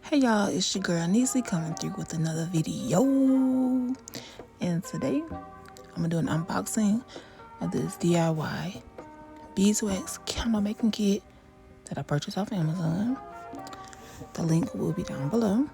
Hey y'all, it's your girl Nisi coming through with another video. And today I'm gonna do an unboxing of this DIY beeswax candle making kit that I purchased off Amazon. The link will be down below.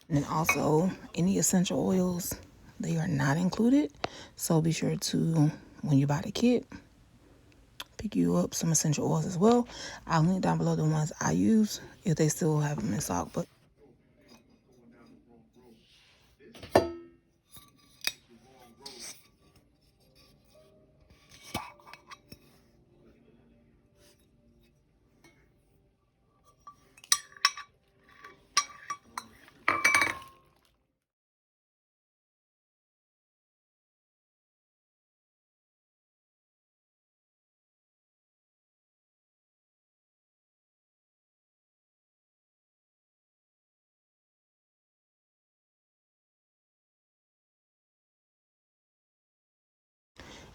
And also any essential oils, they are not included. So be sure to, when you buy the kit, pick you up some essential oils as well. I'll link down below the ones I use if they still have them in stock. But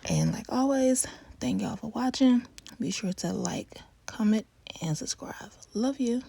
And like always, thank y'all for watching. Be sure to like, comment, and subscribe. Love you.